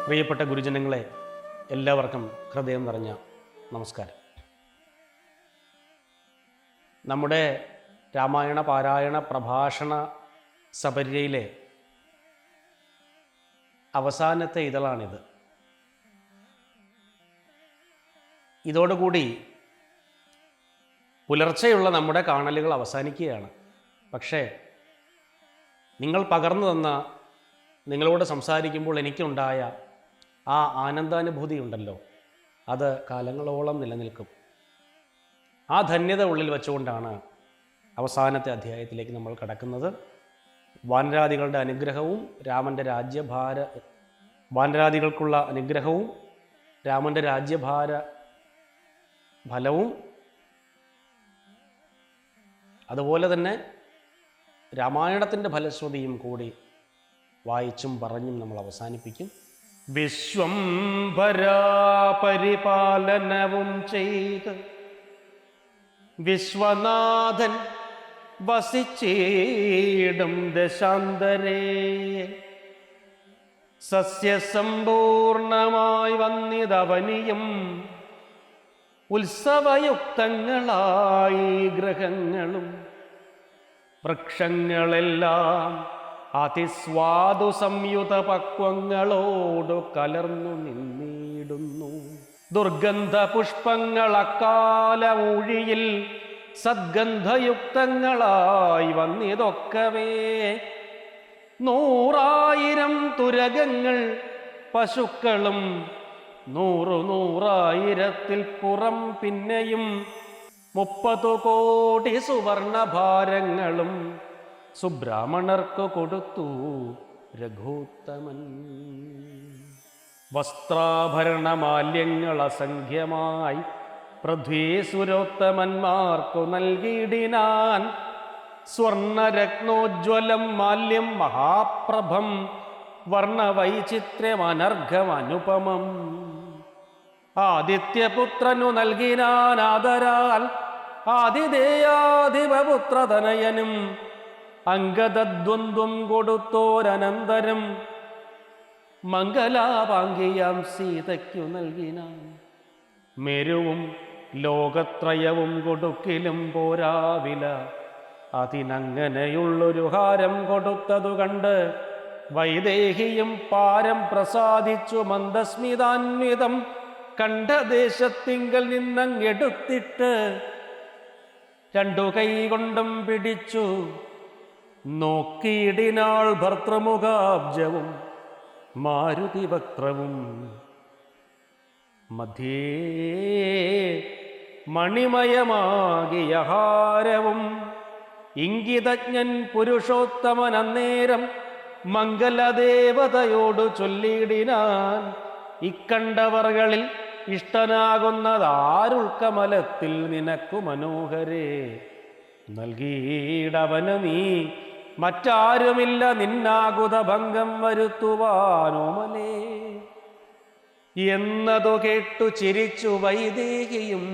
പ്രിയപ്പെട്ട ഗുരുജനങ്ങളെ, എല്ലാവർക്കും ഹൃദയം നിറഞ്ഞ നമസ്കാരം. നമ്മുടെ രാമായണ പാരായണ പ്രഭാഷണ സപര്യയിലെ അവസാനത്തെ ഇതളാണിത്. ഇതോടുകൂടി പുലർച്ചെയുള്ള നമ്മുടെ കാണലുകൾ അവസാനിക്കുകയാണ്. പക്ഷേ നിങ്ങൾ പകർന്നു തന്ന, നിങ്ങളോട് സംസാരിക്കുമ്പോൾ എനിക്കുണ്ടായ ആ ആനന്ദാനുഭൂതി ഉണ്ടല്ലോ, അത് കാലങ്ങളോളം നിലനിൽക്കും. ആ ധന്യത ഉള്ളിൽ വെച്ചുകൊണ്ടാണ് അവസാനത്തെ അധ്യായത്തിലേക്ക് നമ്മൾ കടക്കുന്നത്. വാനരാദികളുടെ അനുഗ്രഹവും വാനരാദികൾക്കുള്ള അനുഗ്രഹവും രാമൻ്റെ രാജ്യഭാര ഫലവും, അതുപോലെ തന്നെ രാമായണത്തിൻ്റെ ഫലശ്രുതിയും കൂടി വായിച്ചും പറഞ്ഞും നമ്മൾ അവസാനിപ്പിക്കും. വിശ്വംഭരാ പരിപാലനവും ചെയ്ത് വിശ്വനാഥൻ വസിച്ചിടും ദശാന്തരേ, സസ്യസമ്പൂർണമായി വന്നിതവനിയും ഉത്സവയുക്തങ്ങളായി ഗ്രഹങ്ങളും വൃക്ഷങ്ങളെല്ലാം അതിസ്വാദു സംയുത പക്വങ്ങളോടു കലർന്നു നിന്നിടുന്നു. ദുർഗന്ധ പുഷ്പങ്ങൾ അക്കാലമൂഴിയിൽ സദ്ഗന്ധയുക്തങ്ങളായി വന്നിതൊക്കവേ, 100,000 തുരകങ്ങൾ പശുക്കളും 100,000 പുറം പിന്നെയും 30 കോടി സുവർണഭാരങ്ങളും സുബ്രാഹ്മണർക്കു കൊടുത്തു രഘൂത്തമൻ. വസ്ത്രാഭരണമാല്യങ്ങൾ അസംഖ്യമായി പൃഥ്വീസുരോത്തമന്മാർക്കു നൽകിയിടിനാൻ. സ്വർണരത്നോജ്വലം മാല്യം മഹാപ്രഭം വർണ്ണവൈചിത്ര്യമനർഘം അനുപമം. ആദിത്യപുത്രനു നൽകിനാൻ ആദരാൽ ആതിഥേയാധിപപുത്രതനയനും അംഗദദ്വന്ദ്വം കൊടുത്തോരനന്തരം മംഗലാപാംഗിയാം സീതയ്ക്കു നൽകിനാൻ. മെരുവും ലോകത്രയവും കൊടുക്കിലും പോരാവില, അതിനങ്ങനെയുള്ളൊരു ഹാരം കൊടുത്തതു കണ്ട് വൈദേഹിയും പാരം പ്രസാദിച്ചു മന്ദസ്മിതാന്വിതം കണ്ട ദേശത്തിങ്കൽ നിന്നങ്ങെടുത്തിട്ട് 2 കൈ കൊണ്ടും പിടിച്ചു നോക്കിയിടിനാൾ ഭർത്തൃമുഖാബ്ജവും മാരുതിവക്ത്രവും. മധ്യേ മണിമയമാകിയ ഹാരവും. ഇംഗിതജ്ഞൻ പുരുഷോത്തമൻ അന്നേരം മംഗലദേവതയോടു ചൊല്ലിയിടിനാൻ. ഇക്കണ്ടവർകളിൽ ഇഷ്ടനാകുന്നതാരുൾക്കമലത്തിൽ നിനക്കു മനോഹരേ, നൽകിയിടവന് നീ മറ്റാരുമില്ല നിന്നാകുത ഭംഗം വരുത്തുവാനോമലേ എന്നതു കേട്ടു ചിരിച്ചു വൈദേഹിയും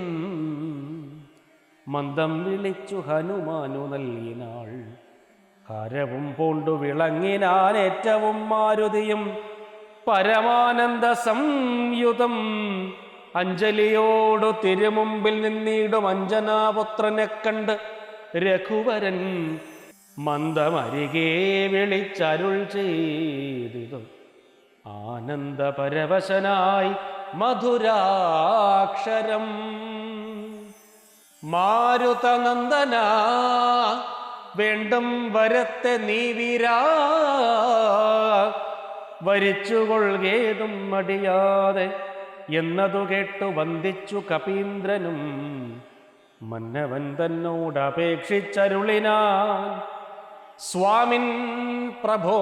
മന്ദം വിളിച്ചു ഹനുമാനു നൽകിനാൾ. ഹരവും പൂണ്ടു വിളങ്ങിനാൻ ഏറ്റവും മാരുതിയും പരമാനന്ദ സംയുതം. അഞ്ജലിയോടു തിരുമുമ്പിൽ നിന്നിടും അഞ്ജനാപുത്രനെ കണ്ട് രഘുവരൻ മന്ദമരികെ വിളിച്ചരുൾ ചെയ്തിതു. ആനന്ദപരവശനായി മധുരാക്ഷരം. മാരുതനന്ദന വേണ്ടും വരത്തെ നീ വീരാ, വരിച്ചുകൊള്ളുകേതും മടിയാതെ എന്നതു കേട്ടു വന്ദിച്ചു കപീന്ദ്രനും. മന്നവൻ തന്നോടപേക്ഷിച്ചരുളിനാൻ. സ്വാമിൻ പ്രഭോ,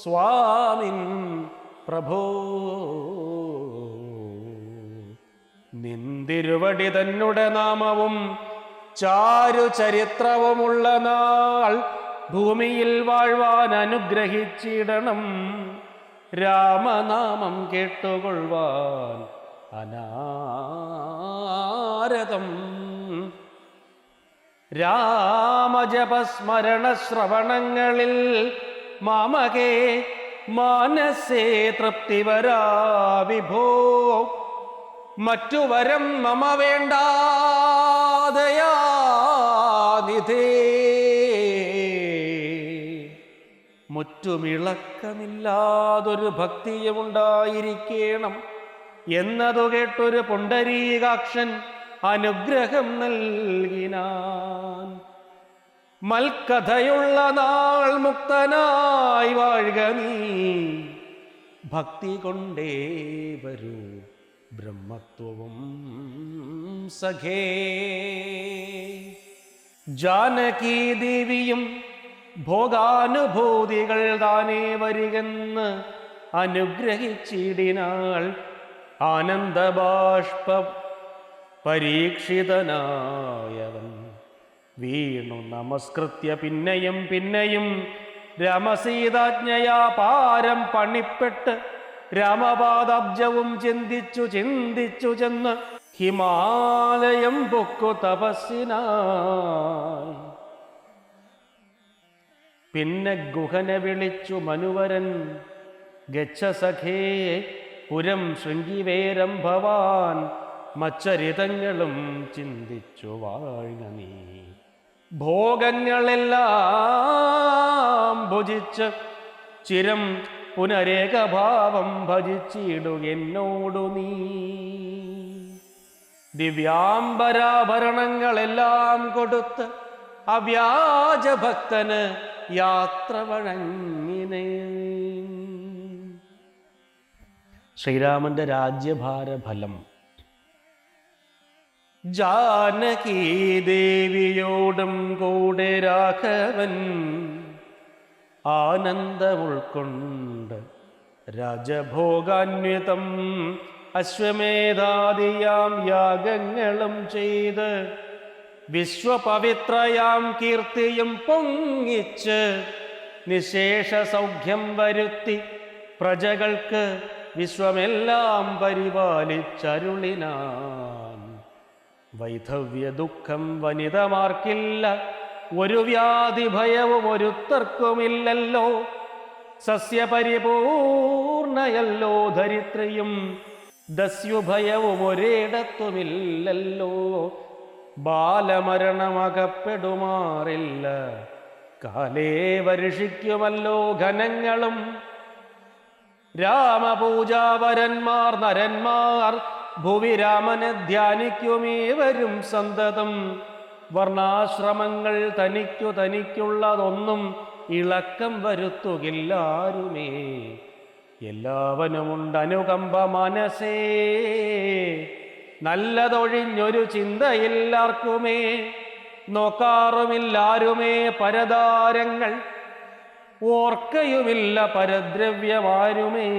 സ്വാമിൻ പ്രഭോ, നിന്തിരുവടി തന്നുടെ നാമവും ചാരു ചരിത്രവുമുള്ള നാൾ ഭൂമിയിൽ വാഴ്വാൻ അനുഗ്രഹിച്ചിടണം. രാമനാമം കേട്ടുകൊള്ളുവാൻ അനാരതം. രാമജപസ്മരണ ശ്രവണങ്ങളിൽ മാമകേ മാനസേ തൃപ്തിവരാ വിഭോ. മറ്റു വരം മമ വേണ്ടാദയാനിധേ. മുറ്റുമിളക്കമില്ലാതൊരു ഭക്തിയുമുണ്ടായിരിക്കണം എന്നതു കേട്ടൊരു പുണ്ടരീകാക്ഷൻ അനുഗ്രഹം നൽകിനാൻ. മൽക്കഥയുള്ള നാൾ മുക്തനായി വാഴുക നീ, ഭക്തി കൊണ്ടേ വരൂ ബ്രഹ്മത്വവും സഖേ. ജാനകീ ദേവിയും ഭോഗാനുഭൂതികൾ താനേ വരികെന്ന് അനുഗ്രഹിച്ചിടിനാൾ. ആനന്ദബാഷ്പ പരീക്ഷിതനായവൻ വീണു നമസ്കൃത്യ പിന്നെയും പിന്നെയും രാമസീതാജ്ഞയാ പാരം പണിപ്പെട്ട് രാമപാദാബ്ജവും ചിന്തിച്ചു ചിന്തിച്ചു ചെന്ന് ഹിമാലയം പൊക്കു തപസ്സിനായി. പിന്നെ ഗുഹനെ വിളിച്ചു മനുവരൻ, ഗച്ഛ സഖേ പുരം ശൃംഗിവേരം ഭവാൻ, മച്ചരിതങ്ങളും ചിന്തിച്ചു വാഴ്ക നീ. ഭോഗങ്ങളെല്ലാം ഭുജിച്ച് ചിരം പുനരേകഭാവം ഭജിച്ചിടുകെന്നോടു നീ. ദിവ്യാംബരാഭരണങ്ങളെല്ലാം കൊടുത്ത് അവ്യാജഭക്തന് യാത്ര വഴങ്ങിനെ. ശ്രീരാമന്റെ രാജ്യഭാരഫലം. ജാനകീ ദേവിയോടും കൂടെ രാഘവൻ ആനന്ദം ഉൾക്കൊണ്ട് രാജഭോഗാന്വിതം അശ്വമേധാദിയാം യാഗങ്ങളും ചെയ്ത് വിശ്വപവിത്രയാം കീർത്തിയും പൊങ്ങിച്ച് നിശേഷ സൗഖ്യം വരുത്തി പ്രജകൾക്ക് വിശ്വമെല്ലാം പരിപാലിച്ചരുളിനാൻ. വൈധവ്യ ദുഃഖം വനിതമാർക്കില്ല, ഒരു വ്യാധി ഭയവും ഒരുത്തർക്കുമില്ലല്ലോ. സസ്യപരിപൂർണയല്ലോ ധരിത്രിയും, ദസ്യുഭയവും ഒരിടത്തുമില്ലല്ലോ. ബാലമരണമകപ്പെടുമാറില്ല, കാലേ വർഷിക്കുമല്ലോ ഘനങ്ങളും. രാമപൂജാവരന്മാർ നരന്മാർ ഭുവി രാമനെ ധ്യാനിക്കുമേവരും സന്തതം. വർണ്ണാശ്രമങ്ങൾ തനിക്കു തനിക്കുള്ളതൊന്നും ഇളക്കം വരുത്തുകില്ലാരുമേ. എല്ലാവനുമുണ്ട് അനുകമ്പ മനസ്സേ, നല്ലതൊഴിഞ്ഞൊരു ചിന്തയില്ലാർക്കുമേ. നോക്കാറുമില്ലാരുമേ പരതാരങ്ങൾ, ഓർക്കയുമില്ല പരദ്രവ്യമാരുമേ.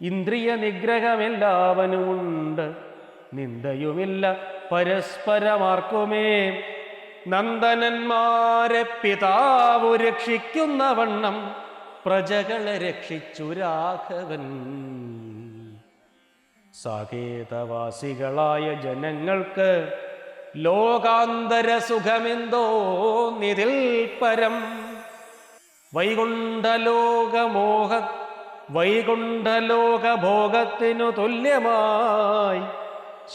ഇന്ദ്രിയ നിഗ്രഹമെല്ലാവനുമുണ്ട്, നിന്ദയുമില്ല പരസ്പരമാർക്കുമേ. നന്ദനന്മാരെ പിതാവു രക്ഷിക്കുന്ന വണ്ണം പ്രജകളെ രക്ഷിച്ചു രാഘവൻ. സാകേതവാസികളായ ജനങ്ങൾക്ക് ലോകാന്തര സുഖമെന്തോ നിതിൽ പരം. വൈകുണ്ഠലോകഭോഗത്തിനു തുല്യമായി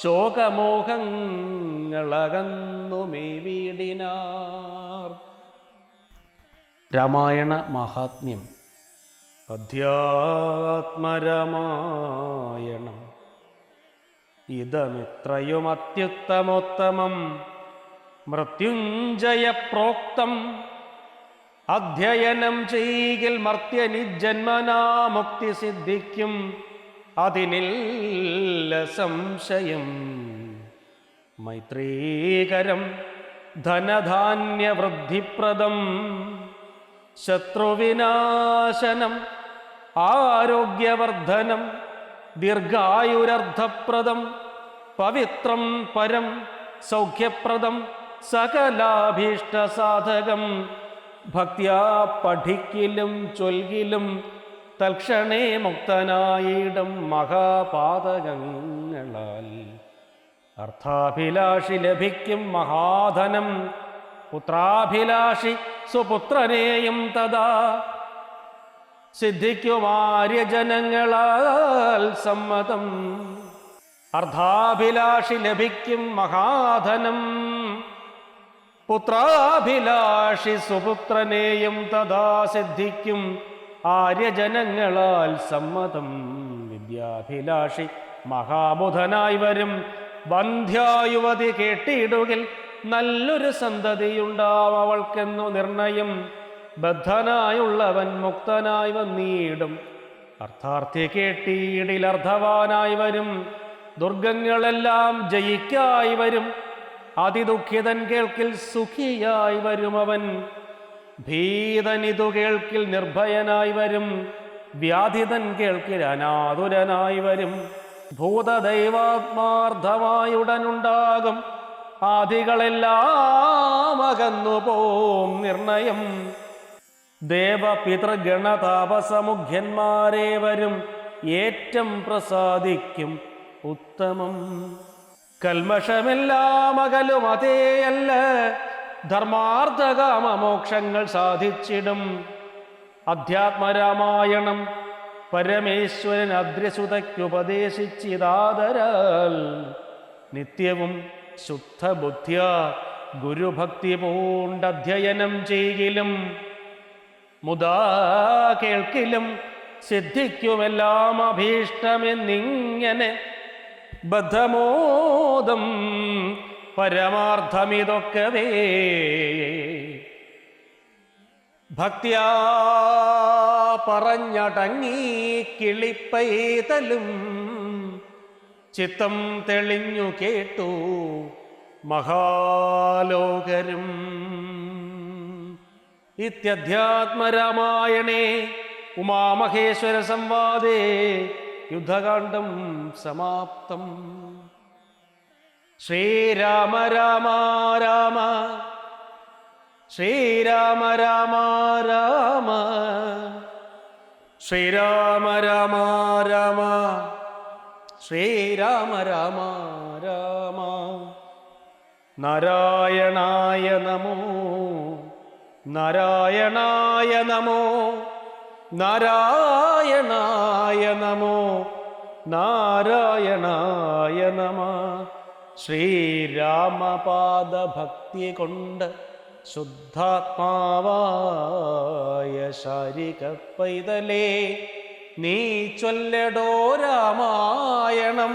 ശോകമോഹങ്ങളകന്നു മേവീടിനാർ. രാമായണ മഹാത്മ്യം. അധ്യാത്മരാമായണം ഇതമിത്രയും അത്യുത്തമോത്തമം മൃത്യുഞ്ജയ പ്രോക്തം. അധ്യയനം ചെയ്യിൽ മർത്യനി ജന്മനാ മുക്തി സിദ്ധിക്കും, അതിനില്ല സംശയം. മൈത്രീകരം ധനധാന്യവൃദ്ധിപ്രദം, ശത്രുവിനാശനം ആരോഗ്യവർദ്ധനം, ദീർഘായുരർത്ഥപ്രദം, പവിത്രം പരം സൗഖ്യപ്രദം, സകലാഭീഷ്ടസാധകം. ഭക്ത്യാ പഠിക്കിലും ചൊൽകിലും തൽക്ഷണേ മുക്തനായിടും മഹാപാതകങ്ങളാൽ. അർത്ഥാഭിലാഷി ലഭിക്കും മഹാധനം, പുത്രാഭിലാഷി സുപുത്രനെയും തഥാ സിദ്ധിക്കുമാര്യജനങ്ങളാൽ സമ്മതം. അർദ്ധാഭിലാഷി ലഭിക്കും മഹാധനം, പുത്രാഭിലാഷി സുപുത്രനെയും തഥാ സിദ്ധിക്കും ആര്യജനങ്ങളാൽ സമ്മതം. വിദ്യാഭിലാഷി മഹാബുധനായി വരും, വന്ധ്യായുവതി കേട്ടിടുകിൽ നല്ലൊരു സന്തതിയുണ്ടാവും അവൾക്കെന്നു നിർണയം. ബദ്ധനായുള്ളവൻ മുക്തനായി വന്നിടും, അർത്ഥാർത്ഥി കേട്ടിടിൽ അർദ്ധവാനായി വരും. ദുർഗങ്ങളെല്ലാം ജയിക്കായി വരും, അതിദുഃഖിതൻ കേൾക്കിൽ സുഖിയായി വരും അവൻ. ഭീതനിതു കേൾക്കിൽ നിർഭയനായി വരും, വ്യാധിതൻ കേൾക്കിൽ അനാതുരനായി വരും. ഭൂതദൈവാത്മാർത്ഥമായുടനുണ്ടാകും, ആദികളെല്ലാം അകന്നുപോം നിർണയം. ദേവപിതൃഗണതാപസമുഖ്യന്മാരെ വരും, ഏറ്റം പ്രസാദിക്കും ഉത്തമം. കൽമഷമെല്ലാം അകലും അതേയല്ല, ധർമാർത്ഥകാമമോക്ഷങ്ങൾ സാധിച്ചിടും. അധ്യാത്മരാമായണം പരമേശ്വരൻ അദ്രിസുതയ്ക്കുപദേശിച്ചിതാദരാൽ നിത്യവും ശുദ്ധബുദ്ധ്യ ഗുരുഭക്തി പൂണ്ടധ്യയനം ചെയ്യിലും മുതാ കേൾക്കിലും സിദ്ധിക്കുമെല്ലാം അഭീഷ്ടമെന്നിങ്ങനെ ബദ്ധമോദം പരമാർത്ഥമിതൊക്കവേ. ഭക്തിയാ പറഞ്ഞടങ്ങി കിളിപ്പൈതലും ചിത്തം തെളിഞ്ഞു കേട്ടു മഹാലോകരും. ഇത്യധ്യാത്മരാമായണേ ഉമാമഹേശ്വര സംവാദേ യുദ്ധകാണ്ഡം സമാപ്തം. ശ്രീരാമ രാമ രാമ ശ്രീരാമ രാമ രാമ ശ്രീരാമ രാമ രാമ ശ്രീരാമ രാമ രാമ. നാരായണായ നമോ നാരായണായ നമോ നാരായണായ നമോ നാരായണായ നമ. ശ്രീരാമപാദഭക്തി കൊണ്ട് ശുദ്ധാത്മാവായ ശാരിക പൈതലേ നീ ചൊല്ലടോ രാമായണം.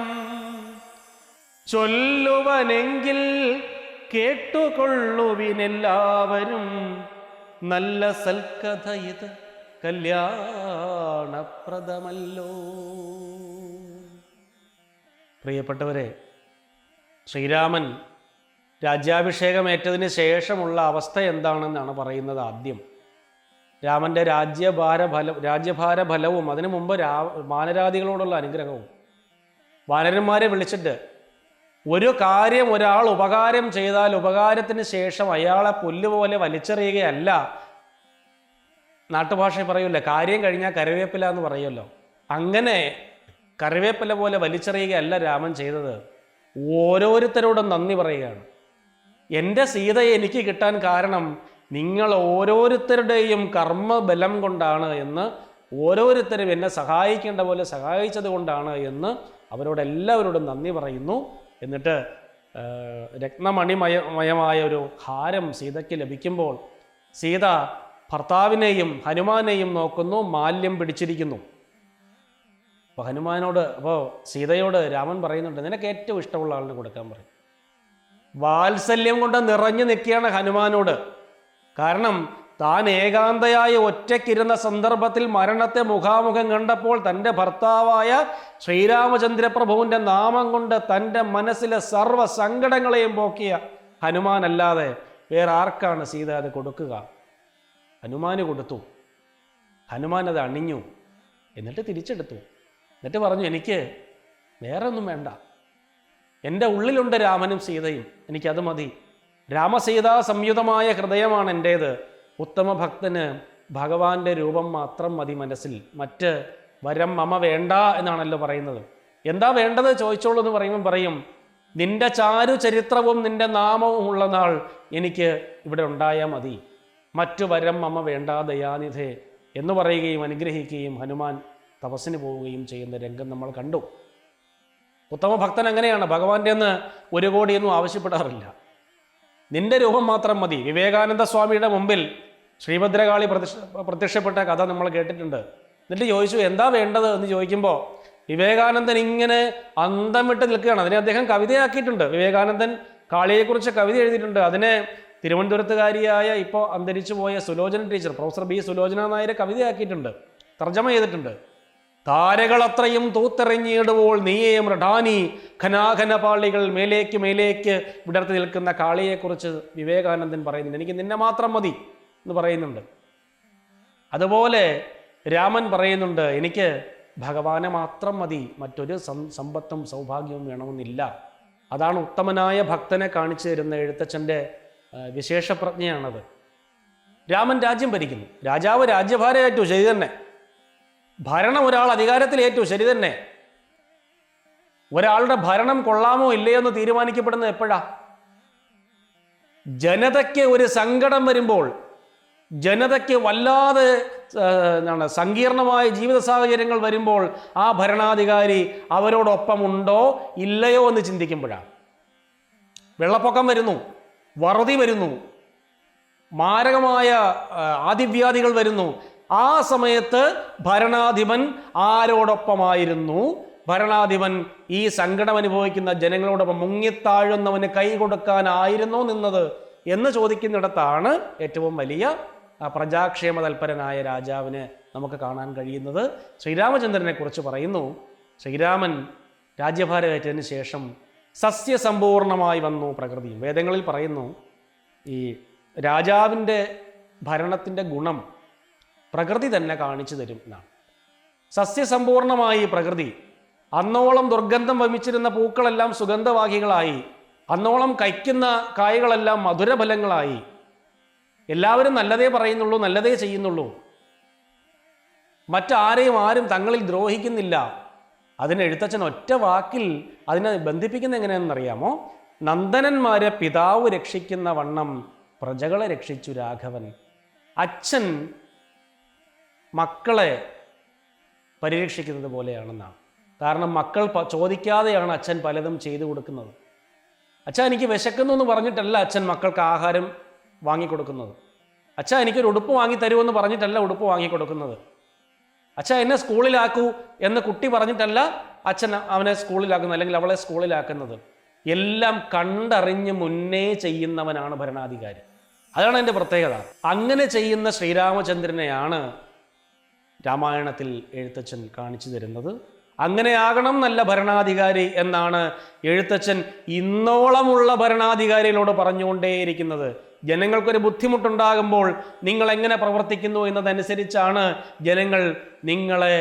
ചൊല്ലുവനെങ്കിൽ കേട്ടുകൊള്ളുവിനെല്ലാവരും, നല്ല സൽക്കഥ ഇത് കല്യാണപ്രദമല്ലോ. പ്രിയപ്പെട്ടവരെ, ശ്രീരാമൻ രാജ്യാഭിഷേകമേറ്റതിന് ശേഷമുള്ള അവസ്ഥ എന്താണെന്നാണ് പറയുന്നത്. ആദ്യം രാമൻ്റെ രാജ്യഭാര ഫലവും അതിനു മുമ്പ് വാനരാദികളോടുള്ള അനുഗ്രഹവും. വാനരന്മാരെ വിളിച്ചിട്ട് ഒരു കാര്യം ഒരാൾ ഉപകാരം ചെയ്താൽ ഉപകാരത്തിന് ശേഷം അയാളെ പുല്ലുപോലെ വലിച്ചെറിയുകയല്ല. നാട്ടുഭാഷ പറയൂല്ലേ, കാര്യം കഴിഞ്ഞാൽ കറിവേപ്പില എന്ന് പറയുമല്ലോ, അങ്ങനെ കറിവേപ്പില പോലെ വലിച്ചെറിയുകയല്ല രാമൻ ചെയ്തത്. ഓരോരുത്തരോടും നന്ദി പറയുകയാണ്. എൻ്റെ സീതയെ എനിക്ക് കിട്ടാൻ കാരണം നിങ്ങൾ ഓരോരുത്തരുടെയും കർമ്മബലം കൊണ്ടാണ് എന്ന്, ഓരോരുത്തരും എന്നെ സഹായിക്കേണ്ട പോലെ സഹായിച്ചത് കൊണ്ടാണ് എന്ന് അവരോടെല്ലാവരോടും നന്ദി പറയുന്നു. എന്നിട്ട് രത്നമണിമയമായ ഒരു ഹാരം സീതയ്ക്ക് ലഭിക്കുമ്പോൾ സീത ഭർത്താവിനെയും ഹനുമാനെയും നോക്കുന്നു, മാല്യം പിടിച്ചിരിക്കുന്നു. അപ്പോൾ സീതയോട് രാമൻ പറയുന്നുണ്ട്, നിനക്ക് ഏറ്റവും ഇഷ്ടമുള്ള ആളിന് കൊടുക്കാൻ പറയും. വാത്സല്യം കൊണ്ട് നിറഞ്ഞു നിൽക്കുകയാണ് ഹനുമാനോട്. കാരണം താൻ ഏകാന്തയായ ഒറ്റയ്ക്കിരുന്ന സന്ദർഭത്തിൽ മരണത്തെ മുഖാമുഖം കണ്ടപ്പോൾ തൻ്റെ ഭർത്താവായ ശ്രീരാമചന്ദ്രപ്രഭുവിൻ്റെ നാമം കൊണ്ട് തൻ്റെ മനസ്സിലെ സർവ്വ സങ്കടങ്ങളെയും പോക്കിയ ഹനുമാനല്ലാതെ വേറെ ആർക്കാണ് സീത അത് കൊടുക്കുക? ഹനുമാന് കൊടുത്തു. ഹനുമാൻ അത് അണിഞ്ഞു, എന്നിട്ട് തിരിച്ചെടുത്തു. എന്നിട്ട് പറഞ്ഞു, എനിക്ക് വേറെ ഒന്നും വേണ്ട, എൻ്റെ ഉള്ളിലുണ്ട് രാമനും സീതയും, എനിക്കത് മതി. രാമസീതാ സംയുതമായ ഹൃദയമാണ് എൻ്റേത്. ഉത്തമ ഭക്തന് ഭഗവാന്റെ രൂപം മാത്രം മതി മനസ്സിൽ, മറ്റ് വരം മമ വേണ്ട എന്നാണല്ലോ പറയുന്നത്. എന്താ വേണ്ടത് ചോദിച്ചോളൂ എന്ന് പറയുമ്പം പറയും, നിന്റെ ചാരു ചരിത്രവും നിന്റെ നാമവും ഉള്ള നാൾ എനിക്ക് ഇവിടെ ഉണ്ടായാൽ മതി. മറ്റു വരം മമ വേണ്ട ദയാനിധേ എന്ന് പറയുകയും അനുഗ്രഹിക്കുകയും ഹനുമാൻ തപസ്സിന് പോവുകയും ചെയ്യുന്ന രംഗം നമ്മൾ കണ്ടു. ഉത്തമ ഭക്തൻ അങ്ങനെയാണ്, ഭഗവാന്റെ നിന്ന് 1 കോടിയൊന്നും ആവശ്യപ്പെടാറില്ല. നിന്റെ രൂപം മാത്രം മതി. വിവേകാനന്ദ സ്വാമിയുടെ മുമ്പിൽ ശ്രീഭദ്രകാളി പ്രത്യക്ഷപ്പെട്ട കഥ നമ്മൾ കേട്ടിട്ടുണ്ട്. എന്നിട്ട് ചോദിച്ചു എന്താ വേണ്ടത് എന്ന് ചോദിക്കുമ്പോൾ വിവേകാനന്ദൻ ഇങ്ങനെ അന്തം വിട്ട് നിൽക്കുകയാണ്. അതിനെ അദ്ദേഹം കവിതയാക്കിയിട്ടുണ്ട്. വിവേകാനന്ദൻ കാളിയെക്കുറിച്ച് കവിത എഴുതിയിട്ടുണ്ട്. അതിനെ തിരുവനന്തപുരത്തുകാരിയായ ഇപ്പോൾ അന്തരിച്ചു പോയ Sulochana teacher, professor B Sulochana Nair കവിതയാക്കിയിട്ടുണ്ട്, തർജ്ജമ ചെയ്തിട്ടുണ്ട്. താരകളത്രയും തൂത്തെറിഞ്ഞിടുമ്പോൾ നീയേ മൃഢാനി ഘനാഘന പാളികൾ മേലേക്ക് മേലേക്ക് വിടർത്തി നിൽക്കുന്ന കാളിയെക്കുറിച്ച് വിവേകാനന്ദൻ പറയുന്നുണ്ട്. എനിക്ക് നിന്നെ മാത്രം മതി എന്ന് പറയുന്നുണ്ട്. അതുപോലെ രാമൻ പറയുന്നുണ്ട്, എനിക്ക് ഭഗവാനെ മാത്രം മതി, മറ്റൊരു സമ്പത്തും സൗഭാഗ്യവും വേണമെന്നില്ല. അതാണ് ഉത്തമനായ ഭക്തനെ കാണിച്ചു തരുന്ന എഴുത്തച്ഛൻ്റെ വിശേഷപ്രജ്ഞയാണത്. രാമൻ രാജ്യം ഭരിക്കുന്നു. രാജാവ് രാജ്യഭാരം ഏറ്റു, ശരി തന്നെ. ഭരണം ഒരാൾ അധികാരത്തിലേറ്റു, ശരി തന്നെ. ഒരാളുടെ ഭരണം കൊള്ളാമോ ഇല്ലയോ എന്ന് തീരുമാനിക്കപ്പെടുന്നത് എപ്പോഴാ? ജനതയ്ക്ക് ഒരു സങ്കടം വരുമ്പോൾ, ജനതയ്ക്ക് വല്ലാതെ സങ്കീർണമായ ജീവിത സാഹചര്യങ്ങൾ വരുമ്പോൾ ആ ഭരണാധികാരി അവരോടൊപ്പമുണ്ടോ ഇല്ലയോ എന്ന് ചിന്തിക്കുമ്പോഴാണ്. വെള്ളപ്പൊക്കം വരുന്നു, വറുതി വരുന്നു, മാരകമായ ആദിവ്യാധികൾ വരുന്നു. ആ സമയത്ത് ഭരണാധിപൻ ആരോടൊപ്പമായിരുന്നു? ഭരണാധിപൻ ഈ സങ്കടം അനുഭവിക്കുന്ന ജനങ്ങളോടൊപ്പം മുങ്ങിത്താഴുന്നവന് കൈ കൊടുക്കാനായിരുന്നോ നിന്നത് എന്ന് ചോദിക്കുന്നിടത്താണ് ഏറ്റവും വലിയ പ്രജാക്ഷേമ തൽപരനായ രാജാവിനെ നമുക്ക് കാണാൻ കഴിയുന്നത്. ശ്രീരാമചന്ദ്രനെ കുറിച്ച് പറയുന്നു, ശ്രീരാമൻ രാജ്യഭാരമേറ്റതിന് ശേഷം സസ്യസമ്പൂർണമായി വന്നു പ്രകൃതിയും. വേദങ്ങളിൽ പറയുന്നു, ഈ രാജാവിൻ്റെ ഭരണത്തിൻ്റെ ഗുണം പ്രകൃതി തന്നെ കാണിച്ചു തരും എന്നാണ്. സസ്യസമ്പൂർണമായി പ്രകൃതി. അന്നോളം ദുർഗന്ധം വമിച്ചിരുന്ന പൂക്കളെല്ലാം സുഗന്ധവാഹികളായി, അന്നോളം കഴിക്കുന്ന കായകളെല്ലാം മധുരഫലങ്ങളായി. എല്ലാവരും നല്ലതേ പറയുന്നുള്ളൂ, നല്ലതേ ചെയ്യുന്നുള്ളൂ. മറ്റാരെയും ആരും തങ്ങളിൽ ദ്രോഹിക്കുന്നില്ല. അതിന് എഴുത്തച്ഛൻ ഒറ്റ വാക്കിൽ അതിനെ ബന്ധിപ്പിക്കുന്ന എങ്ങനെയാണെന്നറിയാമോ? നന്ദനന്മാരെ പിതാവ് രക്ഷിക്കുന്ന വണ്ണം പ്രജകളെ രക്ഷിച്ചു രാഘവൻ. അച്ഛൻ മക്കളെ പരിരക്ഷിക്കുന്നത് പോലെയാണെന്നാണ്. കാരണം മക്കൾ ചോദിക്കാതെയാണ് അച്ഛൻ പലതും ചെയ്തു കൊടുക്കുന്നത്. അച്ഛാ എനിക്ക് വിശക്കുന്നു എന്ന് പറഞ്ഞിട്ടല്ല അച്ഛൻ മക്കൾക്ക് ആഹാരം വാങ്ങിക്കൊടുക്കുന്നത്. അച്ഛാ എനിക്കൊരു ഉടുപ്പ് വാങ്ങി തരുമെന്ന് പറഞ്ഞിട്ടല്ല ഉടുപ്പ് വാങ്ങിക്കൊടുക്കുന്നത്. അച്ഛാ എന്നെ സ്കൂളിലാക്കൂ എന്ന് കുട്ടി പറഞ്ഞിട്ടല്ല അച്ഛൻ അവനെ സ്കൂളിലാക്കുന്നത് അല്ലെങ്കിൽ അവളെ സ്കൂളിലാക്കുന്നത്. എല്ലാം കണ്ടറിഞ്ഞ് മുന്നേ ചെയ്യുന്നവനാണ് ഭരണാധികാരി. അതാണ് എൻ്റെ പ്രത്യേകത. അങ്ങനെ ചെയ്യുന്ന ശ്രീരാമചന്ദ്രനെയാണ് രാമായണത്തിൽ എഴുത്തച്ഛൻ കാണിച്ചു തരുന്നത്. അങ്ങനെയാകണം നല്ല ഭരണാധികാരി എന്നാണ് എഴുത്തച്ഛൻ ഇന്നോളമുള്ള ഭരണാധികാരികളോട് പറഞ്ഞുകൊണ്ടേയിരിക്കുന്നത്. ജനങ്ങൾക്കൊരു ബുദ്ധിമുട്ടുണ്ടാകുമ്പോൾ നിങ്ങൾ എങ്ങനെ പ്രവർത്തിക്കുന്നു എന്നതനുസരിച്ചാണ് ജനങ്ങൾ നിങ്ങളെ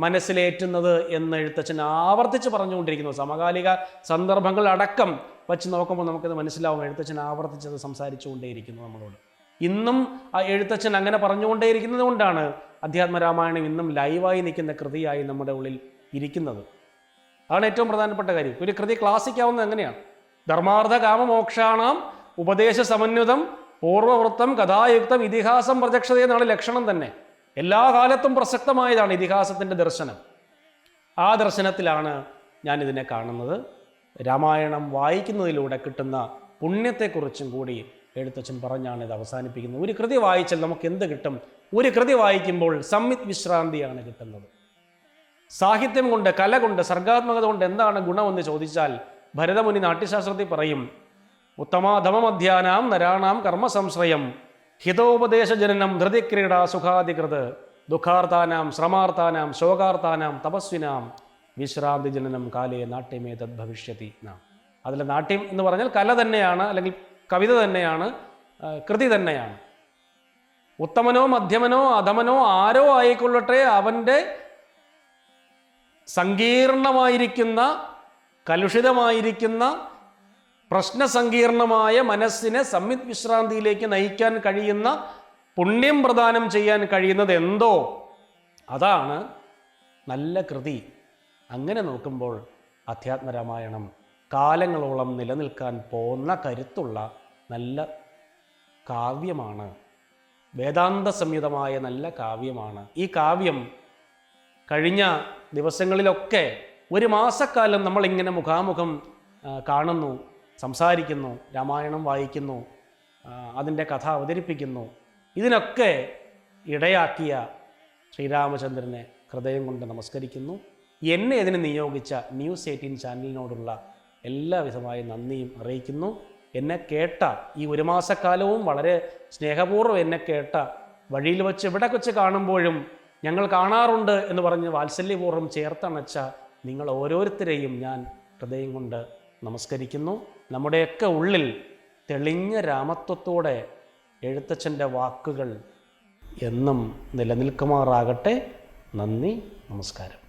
മനസ്സിലേറ്റുന്നത് എന്ന് എഴുത്തച്ഛൻ ആവർത്തിച്ച് പറഞ്ഞുകൊണ്ടിരിക്കുന്നു. സമകാലിക സന്ദർഭങ്ങൾ അടക്കം വച്ച് നോക്കുമ്പോൾ നമുക്കത് മനസ്സിലാവും. എഴുത്തച്ഛൻ ആവർത്തിച്ചത് സംസാരിച്ചുകൊണ്ടേയിരിക്കുന്നു നമ്മളോട്. ഇന്നും ആ എഴുത്തച്ഛൻ അങ്ങനെ പറഞ്ഞുകൊണ്ടേയിരിക്കുന്നത് കൊണ്ടാണ് അധ്യാത്മരാമായണം ഇന്നും ലൈവായി നിൽക്കുന്ന കൃതിയായി നമ്മുടെ ഉള്ളിൽ ഇരിക്കുന്നത്. അതാണ് ഏറ്റവും പ്രധാനപ്പെട്ട കാര്യം. ഒരു കൃതി ക്ലാസിക്കാവുന്നത് എങ്ങനെയാണ്? ധർമാർത്ഥ കാമമോക്ഷാണാം ഉപദേശ സമന്വിതം പൂർവവൃത്തം കഥായുക്തം ഇതിഹാസം പ്രചക്ഷത എന്നാണ് ലക്ഷണം തന്നെ. എല്ലാ കാലത്തും പ്രസക്തമായതാണ് ഇതിഹാസത്തിൻ്റെ ദർശനം. ആ ദർശനത്തിലാണ് ഞാനിതിനെ കാണുന്നത്. രാമായണം വായിക്കുന്നതിലൂടെ കിട്ടുന്ന പുണ്യത്തെക്കുറിച്ചും കൂടി എഴുത്തച്ഛൻ പറഞ്ഞാണ് ഇത് അവസാനിപ്പിക്കുന്നത്. ഒരു കൃതി വായിച്ചാൽ നമുക്ക് എന്ത് കിട്ടും? ഒരു കൃതി വായിക്കുമ്പോൾ സംവിത് വിശ്രാന്തിയാണ് കിട്ടുന്നത്. സാഹിത്യം കൊണ്ട്, കല കൊണ്ട്, സർഗാത്മകത കൊണ്ട് എന്താണ് ഗുണമെന്ന് ചോദിച്ചാൽ ഭരതമുനി നാട്യശാസ്ത്രത്തിൽ പറയും, ഉത്തമാധമമധ്യാനാം നരാണാം കർമ്മസംശ്രയം ഹിതോപദേശജനനം ധൃതിക്രീഡ സുഖാധികൃത് ദുഃഖാർത്താനാം ശ്രമാർത്താനാം ശോകാർത്താനാം തപസ്വിനാം വിശ്രാന്തി ജനനം കാലേ നാട്യമേ തദ് ഭവിഷ്യതി എന്നാണ്. അതിൽ നാട്യം എന്ന് പറഞ്ഞാൽ കല തന്നെയാണ്, അല്ലെങ്കിൽ കവിത തന്നെയാണ്, കൃതി തന്നെയാണ്. ഉത്തമനോ മധ്യമനോ അധമനോ ആരോ ആയിക്കൊള്ളട്ടെ, അവൻ്റെ സങ്കീർണമായിരിക്കുന്ന, കലുഷിതമായിരിക്കുന്ന, പ്രശ്നസങ്കീർണമായ മനസ്സിനെ സംവിത് വിശ്രാന്തിയിലേക്ക് നയിക്കാൻ കഴിയുന്ന, പുണ്യം പ്രദാനം ചെയ്യാൻ കഴിയുന്നത് എന്തോ അതാണ് നല്ല കൃതി. അങ്ങനെ നോക്കുമ്പോൾ അധ്യാത്മരാമായണം കാലങ്ങളോളം നിലനിൽക്കാൻ പോകുന്ന കരുത്തുള്ള നല്ല കാവ്യമാണ്. വേദാന്ത സംയുതമായ നല്ല കാവ്യമാണ്. ഈ കാവ്യം കഴിഞ്ഞ ദിവസങ്ങളിലൊക്കെ ഒരു മാസക്കാലം നമ്മളിങ്ങനെ മുഖാമുഖം കാണുന്നു, സംസാരിക്കുന്നു, രാമായണം വായിക്കുന്നു, അതിൻ്റെ കഥ അവതരിപ്പിക്കുന്നു. ഇതിനൊക്കെ ഇടയാക്കിയ ശ്രീരാമചന്ദ്രനെ ഹൃദയം കൊണ്ട് നമസ്കരിക്കുന്നു. എന്നെ ഇതിന് നിയോഗിച്ച ന്യൂസ് 18 ചാനലിനോടുള്ള എല്ലാവിധമായ നന്ദിയും അറിയിക്കുന്നു. എന്നെ കേട്ട ഈ ഒരു മാസക്കാലവും വളരെ സ്നേഹപൂർവ്വം എന്നെ കേട്ട, വഴിയിൽ വെച്ച് എവിടെ വെച്ച് കാണുമ്പോഴും ഞങ്ങൾ കാണാറുണ്ട് എന്ന് പറഞ്ഞ് വാത്സല്യപൂർവ്വം ചേർത്തണച്ച നിങ്ങൾ ഓരോരുത്തരെയും ഞാൻ ഹൃദയം കൊണ്ട് നമസ്കരിക്കുന്നു. നമ്മുടെയൊക്കെ ഉള്ളിൽ തെളിഞ്ഞ രാമത്വത്തോടെ എഴുത്തച്ഛൻ്റെ വാക്കുകൾ എന്നും നിലനിൽക്കുമാറാകട്ടെ. നന്ദി, നമസ്കാരം.